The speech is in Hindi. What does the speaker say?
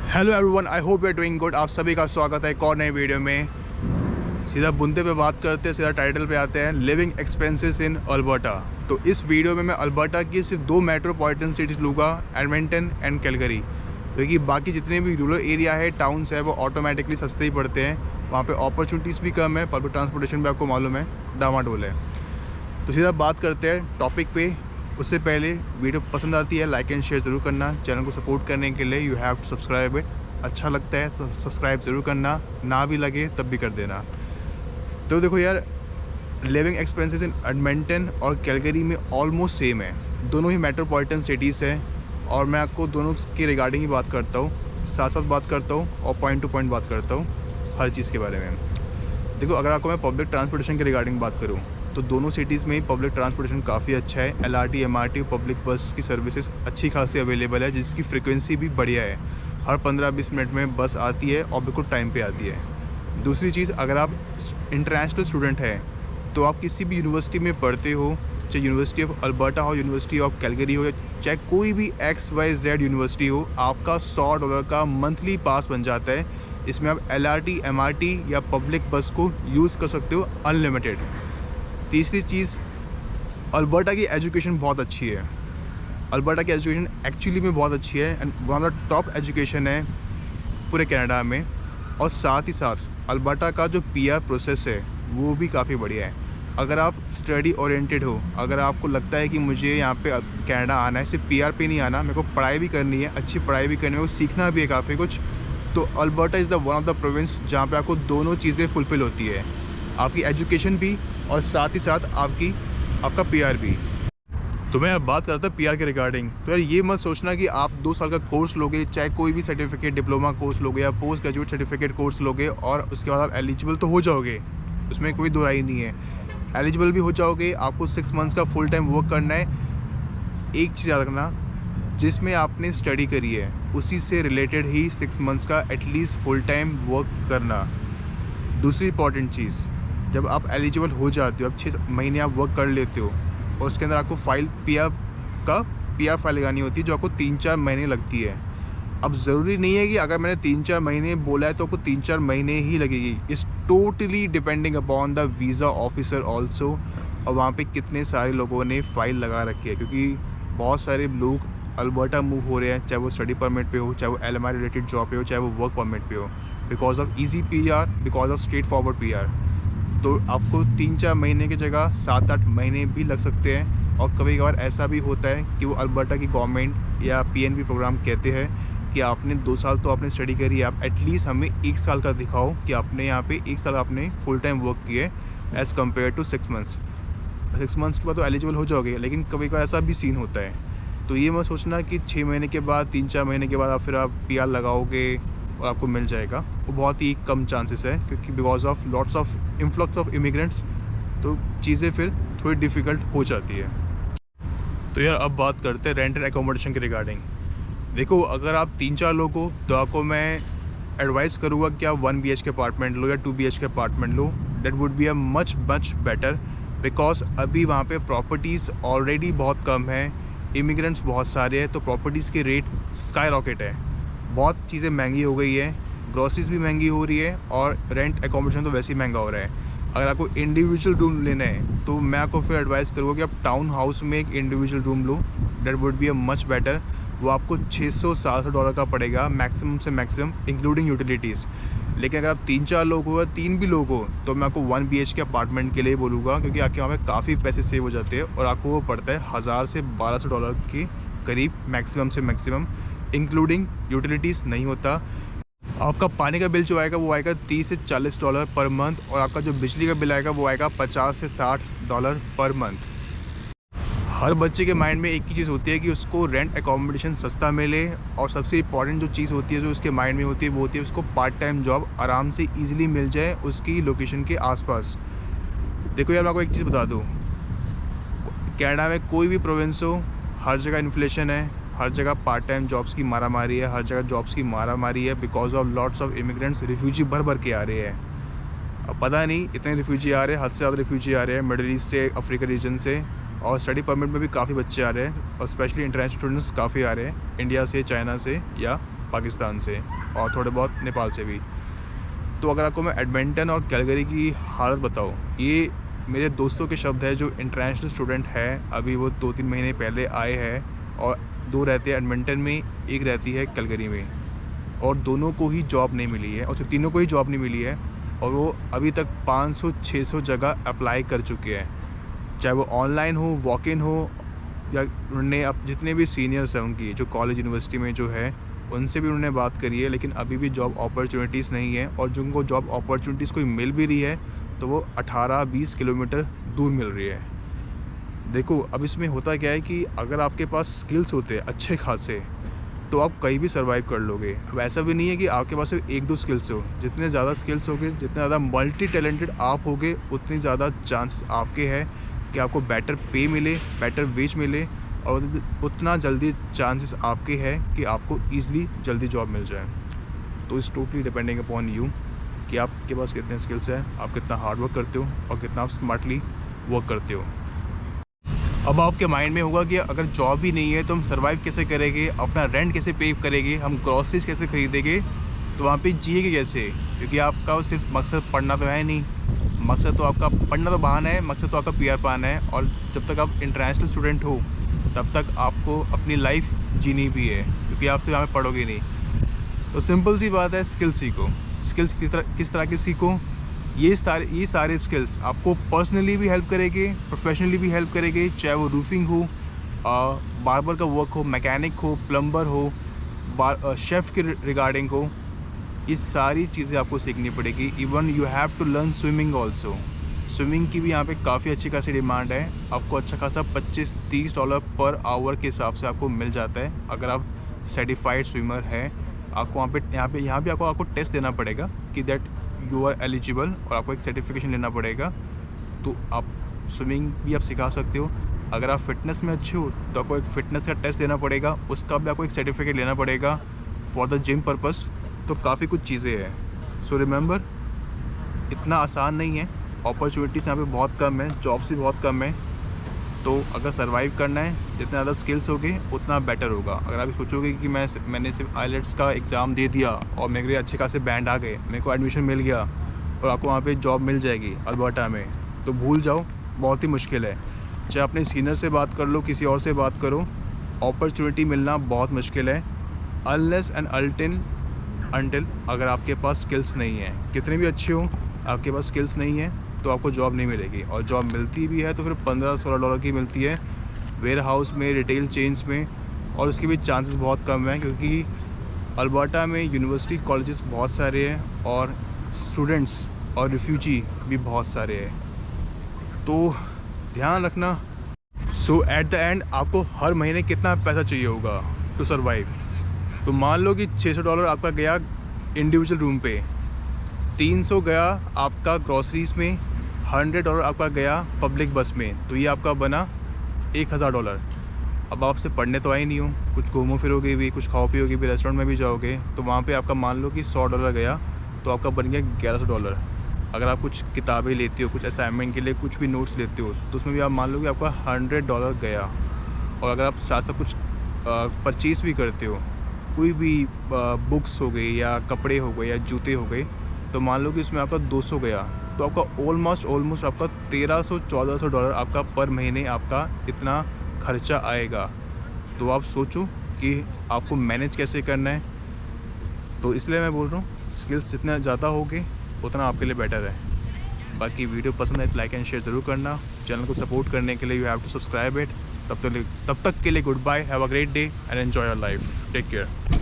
Hello everyone, I hope you are doing good. आप सभी का स्वागत है एक और नई वीडियो में। सीधा बुंदे पे बात करते हैं, सीधा टाइटल पे आते हैं, लिविंग एक्सपेंसेस इन अल्बर्टा। तो इस वीडियो में मैं अल्बर्टा की सिर्फ दो मेट्रोपॉलिटन सिटीज़ लूँगा, एडमिंटन एंड कैलगरी। क्योंकि बाकी जितने भी रूरल एरिया है, टाउन्स है, वो ऑटोमेटिकली सस्ते ही पड़ते हैं। वहाँ पे अपॉर्चुनिटीज़ भी कम है, पब्लिक ट्रांसपोर्टेशन भी आपको मालूम है डामाडोल है। तो सीधा बात करते हैं टॉपिक पे। उससे पहले वीडियो पसंद आती है लाइक एंड शेयर ज़रूर करना। चैनल को सपोर्ट करने के लिए you have to subscribe it. अच्छा लगता है तो सब्सक्राइब ज़रूर करना, ना भी लगे तब भी कर देना। तो देखो यार, लिविंग एक्सपेंसेस इन एडमिंटन और कैलगरी में ऑलमोस्ट सेम है। दोनों ही मेट्रोपॉलिटन सिटीज़ हैं और मैं आपको दोनों के रिगार्डिंग ही बात करता हूँ, साथ साथ बात करता हूँ और पॉइंट टू पॉइंट बात करता हूँ हर चीज़ के बारे में। देखो, अगर आपको मैं पब्लिक ट्रांसपोर्टेशन के रिगार्डिंग बात करूँ तो दोनों सिटीज़ में ही पब्लिक ट्रांसपोर्टेशन काफ़ी अच्छा है। LRT, MRT पब्लिक बस की सर्विसेज अच्छी खासी अवेलेबल है, जिसकी फ्रीक्वेंसी भी बढ़िया है। हर 15-20 मिनट में बस आती है और बिल्कुल टाइम पे आती है। दूसरी चीज़, अगर आप इंटरनेशनल स्टूडेंट हैं तो आप किसी भी यूनिवर्सिटी में पढ़ते हो, चाहे यूनिवर्सिटी ऑफ अल्बर्टा हो, यूनिवर्सिटी ऑफ कैलगरी हो, या चाहे कोई भी XYZ यूनिवर्सिटी हो, आपका $100 का मंथली पास बन जाता है। इसमें आप LRT, MRT या पब्लिक बस को यूज़ कर सकते हो अनलिमिटेड। तीसरी चीज़, अल्बर्टा की एजुकेशन बहुत अच्छी है। अल्बर्टा की एजुकेशन एक्चुअली में बहुत अच्छी है and one of the top education है पूरे कनाडा में। और साथ ही साथ अल्बर्टा का जो PR प्रोसेस है वो भी काफ़ी बढ़िया है। अगर आप स्टडी ओरिएंटेड हो, अगर आपको लगता है कि मुझे यहाँ पे कनाडा आना है, सिर्फ PR पे नहीं आना, मेरे को पढ़ाई भी करनी है, अच्छी पढ़ाई भी करनी है, मेरे को सीखना भी है काफ़ी कुछ, तो Alberta is the one of the province जहाँ पे आपको दोनों चीज़ें फुलफ़िल होती है, आपकी एजुकेशन भी और साथ ही साथ आपका PR भी। तो मैं अब बात करता हूँ PR के रिगार्डिंग। तो यार, ये मत सोचना कि आप 2 साल का कोर्स लोगे, चाहे कोई भी सर्टिफिकेट, डिप्लोमा कोर्स लोगे या पोस्ट ग्रेजुएट सर्टिफिकेट कोर्स लोगे और उसके बाद आप एलिजिबल तो हो जाओगे, उसमें कोई दो राय नहीं है। एलिजिबल भी हो जाओगे, आपको 6 मंथ्स का फुल टाइम वर्क करना है। एक चीज़ याद रखना, जिसमें आपने स्टडी करी है उसी से रिलेटेड ही 6 मंथ्स का एटलीस्ट फुल टाइम वर्क करना। दूसरी इंपॉर्टेंट चीज़, जब आप एलिजिबल हो जाते हो, अब 6 महीने आप वर्क कर लेते हो और उसके अंदर आपको PR फाइल लगानी होती है, जो आपको 3-4 महीने लगती है। अब ज़रूरी नहीं है कि अगर मैंने 3-4 महीने बोला है तो आपको 3-4 महीने ही लगेगी। It's totally depending upon the visa officer also, और वहाँ पे कितने सारे लोगों ने फ़ाइल लगा रखी है। क्योंकि बहुत सारे लोग अल्बर्टा मूव हो रहे हैं, चाहे वो स्टडी परमिट पे हो, चाहे वो LMI रिलेटेड जॉब पे हो, चाहे वो वर्क परमिट पे हो, because of easy PR, because of straight forward PR। तो आपको 3-4 महीने की जगह 7-8 महीने भी लग सकते हैं। और कभी कभार ऐसा भी होता है कि वो अल्बर्टा की गवर्नमेंट या PNP प्रोग्राम कहते हैं कि आपने 2 साल तो आपने स्टडी करी है, आप एटलीस्ट हमें 1 साल का दिखाओ कि आपने यहाँ पे 1 साल आपने फुल टाइम वर्क किया है as compare to 6 months. 6 months के बाद तो एलिजिबल हो जाओगे, लेकिन कभी कभार ऐसा भी सीन होता है। तो ये मत सोचना कि 6 महीने के बाद, 3-4 महीने के बाद फिर आप PR लगाओगे और आपको मिल जाएगा। वो बहुत ही कम चांसेस है, क्योंकि because of lots of influx of immigrants, तो चीज़ें फिर थोड़ी डिफ़िकल्ट हो जाती है। तो यार, अब बात करते हैं रेंट एंड एकोमोडेशन के रिगार्डिंग। देखो, अगर आप 3-4 लोग हो तो आपको मैं एडवाइस करूँगा कि आप 1 BHK अपार्टमेंट लो या 2 BHK apartment low. That would be a much better, because अभी वहाँ पे प्रॉपर्टीज़ ऑलरेडी बहुत कम है, इमिग्रेंट्स बहुत सारे हैं, तो प्रॉपर्टीज़ के रेट स्काई रॉकेट है। बहुत चीज़ें महंगी हो गई है, ग्रॉसरीज भी महंगी हो रही है और रेंट एकोमोडेशन तो वैसे ही महंगा हो रहा है। अगर आपको इंडिविजुअल रूम लेना है तो मैं आपको फिर एडवाइस करूँगा कि आप टाउन हाउस में एक individual room low. That would be a much better. वो आपको $600-700 का पड़ेगा मैक्सिमम से मैक्सिमम, इंक्लूडिंग यूटिलिटीज़। लेकिन अगर आप 3-4 लोग हो या 3 भी लोग हो तो मैं आपको 1 BHK अपार्टमेंट के लिए बोलूँगा, क्योंकि आपके वहाँ पे काफ़ी पैसे सेव हो जाते हैं और आपको वो पड़ता है $1000 से $1200 के करीब मैक्सिमम से मैक्सिमम, इंक्लूडिंग यूटिलिटीज़ नहीं होता। आपका पानी का बिल जो आएगा वो आएगा $30 से $40 पर मंथ, और आपका जो बिजली का बिल आएगा वो आएगा $50 से $60 पर मंथ। हर बच्चे के माइंड में एक ही चीज़ होती है कि उसको रेंट एकोमोडेशन सस्ता मिले, और सबसे इंपॉर्टेंट जो चीज़ होती है जो उसके माइंड में होती है वो होती है उसको पार्ट टाइम जॉब आराम से ईजिली मिल जाए उसकी लोकेशन के आसपास। देखो यार, मैं आपको एक चीज़ बता दूँ, कनाडा में कोई भी प्रोविंस हो, हर जगह इन्फ्लेशन है, हर जगह पार्ट टाइम जॉब्स की मारामारी है, हर जगह जॉब्स की मारामारी है, because of lots of immigrants, refugee भर के आ रहे हैं। अब पता नहीं इतने रिफ्यूजी आ रहे हैं, हद से ज़्यादा रिफ्यूजी आ रहे हैं मिडल ईस्ट से, अफ्रीका रीजन से, और स्टडी परमिट में भी काफ़ी बच्चे आ रहे हैं, और स्पेशली इंटरनेशनल स्टूडेंट्स काफ़ी आ रहे हैं इंडिया से, चाइना से या पाकिस्तान से और थोड़े बहुत नेपाल से भी। तो अगर आपको मैं एडमंटन और कैलगरी की हालत बताऊँ, ये मेरे दोस्तों के शब्द है जो इंटरनेशनल स्टूडेंट है। अभी वो 2-3 महीने पहले आए हैं और 2 रहते हैं एडमंटन में, 1 रहती है कैलगरी में, और दोनों को ही जॉब नहीं मिली है, और तो तीनों को ही जॉब नहीं मिली है, और वो अभी तक 500-600 जगह अप्लाई कर चुके हैं, चाहे वो ऑनलाइन हो, वॉक इन हो, या उन्होंने अब जितने भी सीनियर्स हैं उनकी जो कॉलेज यूनिवर्सिटी में जो है उनसे भी उन्होंने बात करी है, लेकिन अभी भी जॉब अपॉर्चुनिटीज़ नहीं है। और जिनको जॉब अपॉर्चुनिटीज़ कोई मिल भी रही है तो वो 18-20 किलोमीटर दूर मिल रही है। देखो अब इसमें होता क्या है कि अगर आपके पास स्किल्स होते हैं अच्छे खासे तो आप कहीं भी सर्वाइव कर लोगे। अब ऐसा भी नहीं है कि आपके पास सिर्फ 1-2 स्किल्स हो, जितने ज़्यादा स्किल्स होगे, जितने ज़्यादा मल्टी टैलेंटेड आप होगे, उतनी ज़्यादा चांसेस आपके हैं कि आपको बेटर पे मिले, बेटर वेज मिले, और उतना जल्दी चांसेस आपके हैं कि आपको ईज़िली जल्दी जॉब मिल जाए। तो इस टोटली डिपेंडिंग अपॉन यू कि आपके पास कितने स्किल्स हैं, आप कितना हार्ड वर्क करते हो और कितना आप स्मार्टली वर्क करते हो। अब आपके माइंड में होगा कि अगर जॉब ही नहीं है तो हम सर्वाइव कैसे करेंगे, अपना रेंट कैसे पे करेंगे, हम ग्रॉसरीज कैसे खरीदेंगे, तो वहाँ पे जिएंगे कैसे? क्योंकि आपका सिर्फ मकसद पढ़ना तो है नहीं, मकसद तो आपका पढ़ना तो बहाना है, मकसद तो आपका PR पाना है। और जब तक आप इंटरनेशनल स्टूडेंट हो तब तक आपको अपनी लाइफ जीनी भी है, क्योंकि आप सिर्फ यहाँ पे पढ़ोगे नहीं। तो सिंपल सी बात है, स्किल सीखो। स्किल्स किस तरह के सीखो? ये सारे स्किल्स आपको पर्सनली भी हेल्प करेंगे, प्रोफेशनली भी हेल्प करेंगे, चाहे वो रूफिंग हो, बार्बर का वर्क हो, मैकेनिक हो, प्लम्बर हो, शेफ़ के रिगार्डिंग हो, ये सारी चीज़ें आपको सीखनी पड़ेगी। Even you have to learn swimming also. Swimming की भी यहाँ पे काफ़ी अच्छी खासी डिमांड है। आपको अच्छा खासा $25-30 पर आवर के हिसाब से आपको मिल जाता है अगर आप सर्टिफाइड स्विमर हैं। आपको यहाँ पे आपको टेस्ट देना पड़ेगा कि दैट यू आर एलिजिबल, और आपको एक सर्टिफिकेशन लेना पड़ेगा। तो आप स्विमिंग भी आप सिखा सकते हो। अगर आप फिटनेस में अच्छे हो तो आपको एक फ़िटनेस का टेस्ट देना पड़ेगा, उसका भी आपको एक सर्टिफिकेट लेना पड़ेगा फॉर द जिम पर्पस। तो काफ़ी कुछ चीज़ें हैं। सो रिमेंबर, इतना आसान नहीं है, अपॉर्चुनिटीज़ यहाँ पे बहुत कम है, जॉब्स भी बहुत कम है। तो अगर सर्वाइव करना है, जितने ज़्यादा स्किल्स होंगे उतना बेटर होगा। अगर आप सोचोगे कि मैंने सिर्फ आईलेट्स का एग्ज़ाम दे दिया और मेरे अच्छे खासे बैंड आ गए, मेरे को एडमिशन मिल गया और आपको वहाँ पे जॉब मिल जाएगी अल्बर्टा में, तो भूल जाओ, बहुत ही मुश्किल है। चाहे अपने सीनियर से बात कर लो, किसी और से बात करो, अपॉर्चुनिटी मिलना बहुत मुश्किल है अनलेस एंड अनटिल अगर आपके पास स्किल्स नहीं है। कितने भी अच्छे हो, आपके पास स्किल्स नहीं है तो आपको जॉब नहीं मिलेगी, और जॉब मिलती भी है तो फिर $15-16 की मिलती है वेयर हाउस में, रिटेल चेन्स में, और उसके भी चांसेस बहुत कम हैं क्योंकि अल्बर्टा में यूनिवर्सिटी कॉलेजेस बहुत सारे हैं और स्टूडेंट्स और रिफ्यूजी भी बहुत सारे हैं। तो ध्यान रखना। सो एट द एंड आपको हर महीने कितना पैसा चाहिए होगा टू सर्वाइव? तो मान लो कि $600 आपका गया इंडिविजुअल रूम पे, 300 गया आपका ग्रॉसरीज में, $100 आपका गया पब्लिक बस में, तो ये आपका बना $1000। अब आपसे पढ़ने तो आए नहीं हो, कुछ घूमो फिरोगे भी, कुछ खाओ पियोगे भी, रेस्टोरेंट में भी जाओगे, तो वहाँ पे आपका मान लो कि $100 गया, तो आपका बन गया $1100। अगर आप कुछ किताबें लेते हो, कुछ असाइनमेंट के लिए कुछ भी नोट्स लेते हो, तो उसमें भी आप मान लो कि आपका $100 गया। और अगर आप साथ साथ कुछ परचेज़ भी करते हो, कोई भी बुक्स हो गई या कपड़े हो गए या जूते हो गए, तो मान लो कि इसमें आपका 200 गया, तो आपका ऑलमोस्ट आपका $1300-1400 आपका पर महीने आपका इतना खर्चा आएगा। तो आप सोचो कि आपको मैनेज कैसे करना है। तो इसलिए मैं बोल रहा हूँ, स्किल्स जितने ज़्यादा होंगे उतना आपके लिए बेटर है। बाकी वीडियो पसंद है तो लाइक एंड शेयर ज़रूर करना। चैनल को सपोर्ट करने के लिए you have to subscribe it. तब तक के लिए good bye, have a great day and enjoy your life. Take care.